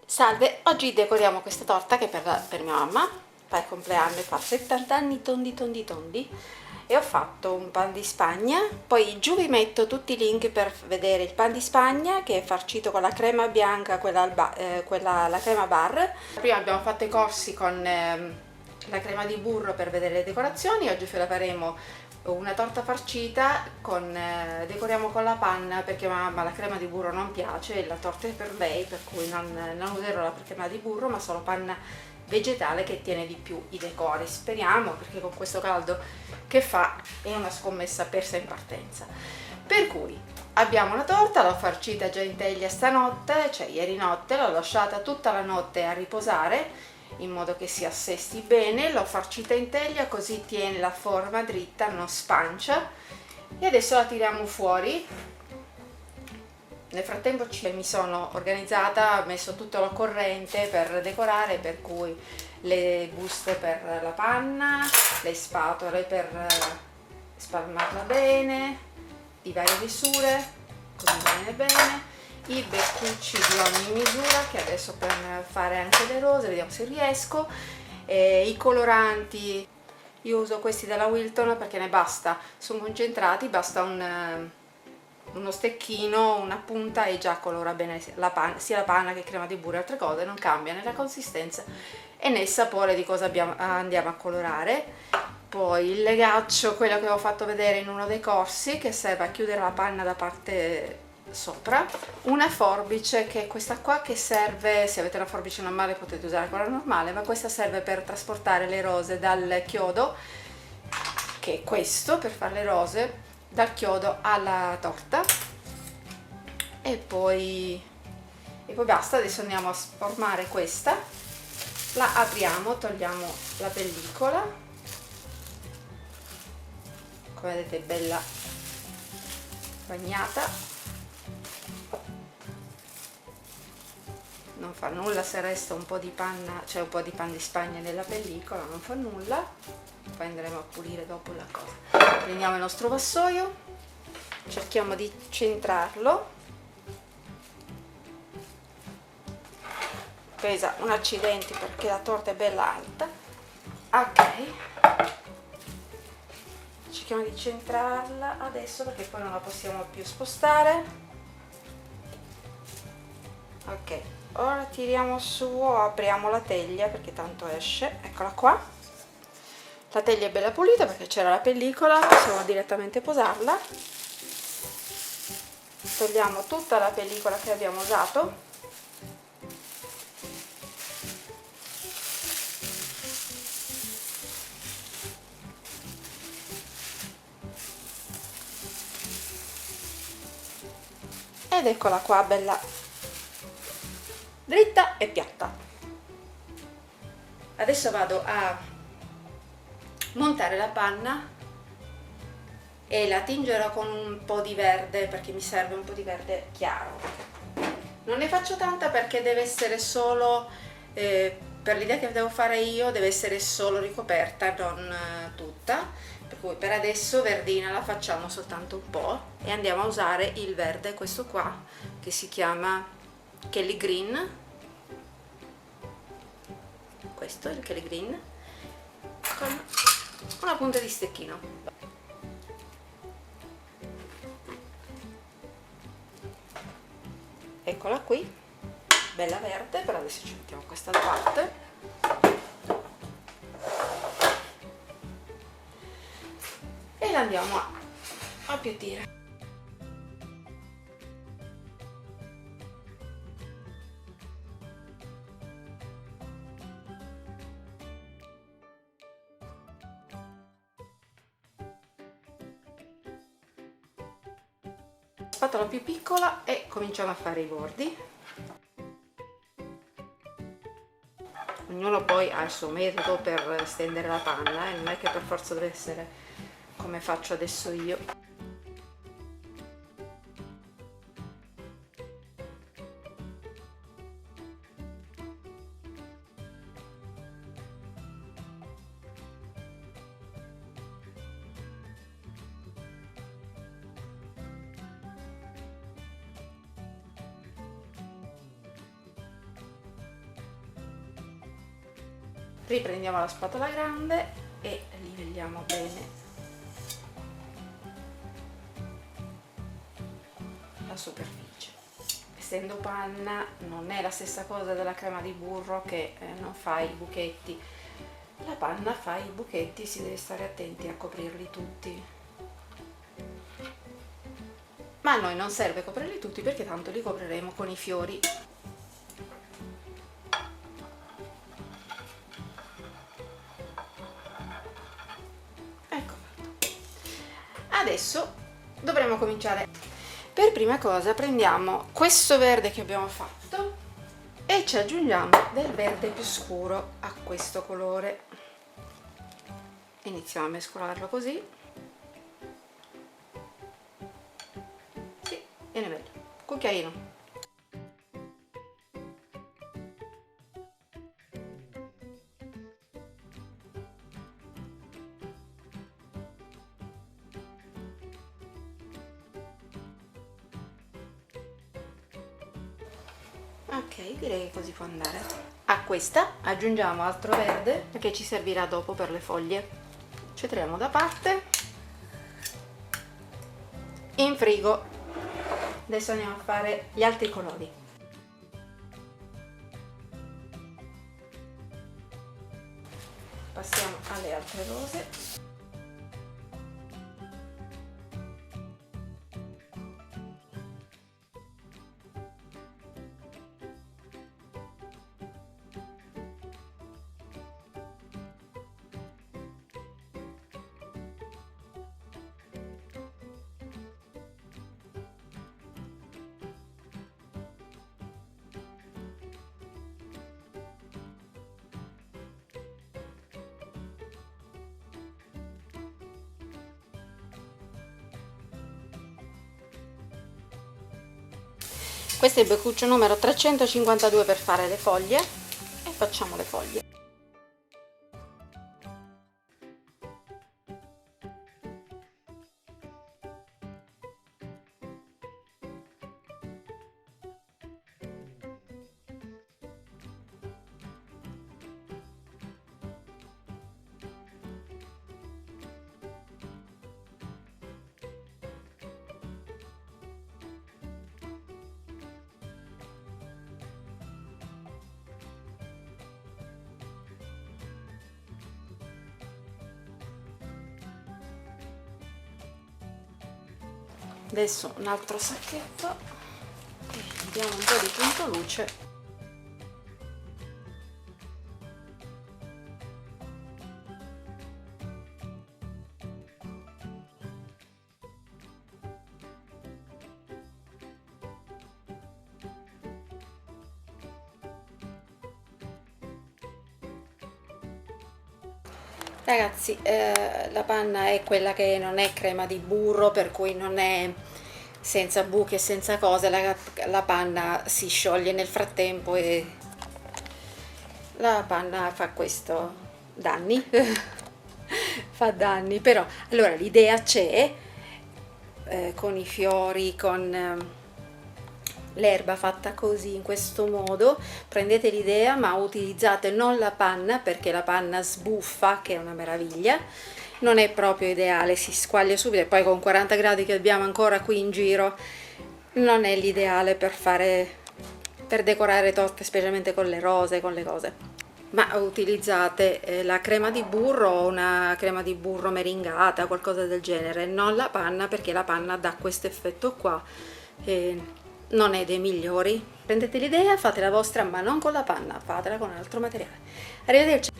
Salve, oggi decoriamo questa torta che è per mia mamma, per il compleanno, fa 70 anni tondi tondi tondi e ho fatto un pan di Spagna. Poi giù vi metto tutti i link per vedere il pan di Spagna che è farcito con la crema bianca, la crema bar. Prima abbiamo fatto i corsi con la crema di burro per vedere le decorazioni, oggi ve la faremo una torta farcita decoriamo con la panna perché a mamma la crema di burro non piace e la torta è per lei, per cui non userò la crema di burro ma solo panna vegetale che tiene di più i decori. Speriamo, perché con questo caldo che fa è una scommessa persa in partenza. Per cui abbiamo la torta, l'ho farcita già in teglia stanotte, cioè ieri notte, l'ho lasciata tutta la notte a riposare in modo che si assesti bene, l'ho farcita in teglia così tiene la forma dritta, non spancia, e adesso la tiriamo fuori. Nel frattempo mi sono organizzata, ho messo tutto al corrente per decorare, per cui le buste per la panna, le spatole per spalmarla bene, di varie misure, così viene bene, i beccucci di ogni misura, che adesso per fare anche le rose, vediamo se riesco, i coloranti, io uso questi della Wilton perché ne basta, sono concentrati, basta uno stecchino, una punta e già colora bene sia la panna che crema di burro e altre cose, non cambia né la consistenza e né il sapore di cosa andiamo a colorare. Poi il legaccio, quello che avevo fatto vedere in uno dei corsi, che serve a chiudere la panna da parte sopra, una forbice che è questa qua, che serve, se avete una forbice normale potete usare quella normale, ma questa serve per trasportare le rose dal chiodo, che è questo, per fare le rose dal chiodo alla torta. E poi basta. Adesso andiamo a sformare questa, la apriamo, togliamo la pellicola, come vedete è bella bagnata, non fa nulla se resta un po' di panna, cioè un po' di pan di Spagna nella pellicola, non fa nulla. Poi andremo a pulire dopo la cosa. Prendiamo il nostro vassoio, cerchiamo di centrarlo, pesa un accidente perché la torta è bella alta. Ok, cerchiamo di centrarla adesso perché poi non la possiamo più spostare. Ok, ora tiriamo su o apriamo la teglia perché tanto esce, eccola qua. La teglia è bella pulita perché c'era la pellicola, possiamo direttamente posarla. Togliamo tutta la pellicola che abbiamo usato. Ed eccola qua, bella dritta e piatta. Adesso vado a montare la panna e la tingerò con un po' di verde perché mi serve un po' di verde chiaro. Non ne faccio tanta perché deve essere solo, per l'idea che devo fare io, deve essere solo ricoperta, non tutta, per cui per adesso verdina la facciamo soltanto un po' e andiamo a usare il verde, questo qua, che si chiama Kelly Green. Questo è il Kelly Green, con una punta di stecchino. Eccola qui, bella verde, però adesso ci mettiamo questa da parte. E la andiamo a appiattire. Spatola più piccola e cominciamo a fare i bordi. Ognuno poi ha il suo metodo per stendere la panna, non è che per forza deve essere come faccio adesso io. Riprendiamo la spatola grande e livelliamo bene la superficie. Essendo panna non è la stessa cosa della crema di burro che non fa i buchetti. La panna fa i buchetti, si deve stare attenti a coprirli tutti. Ma a noi non serve coprirli tutti perché tanto li copriremo con i fiori. Ecco fatto. Adesso dovremo cominciare. Per prima cosa prendiamo questo verde che abbiamo fatto e ci aggiungiamo del verde più scuro a questo colore. Iniziamo a mescolarlo così. Sì, viene meglio. Cucchiaino. Ok, direi che così può andare. A questa aggiungiamo altro verde che ci servirà dopo per le foglie. Ci tiriamo da parte. In frigo. Adesso andiamo a fare gli altri colori. Passiamo alle altre rose. Questo è il beccuccio numero 352 per fare le foglie e facciamo le foglie. Adesso un altro sacchetto e diamo un po' di punto luce. Ragazzi, la panna è quella che non è crema di burro, per cui non è senza buchi e senza cose, la panna si scioglie nel frattempo e la panna fa questo, danni, fa danni, però allora l'idea c'è, con i fiori, con l'erba fatta così, in questo modo, prendete l'idea, ma utilizzate non la panna, perché la panna sbuffa, che è una meraviglia, non è proprio ideale, si squaglia subito, e poi con 40 gradi che abbiamo ancora qui in giro, non è l'ideale per decorare torte, specialmente con le rose, con le cose. Ma utilizzate la crema di burro o una crema di burro meringata, qualcosa del genere, non la panna, perché la panna dà questo effetto qua, non è dei migliori. Prendete l'idea, fate la vostra, ma non con la panna, fatela con altro materiale. Arrivederci.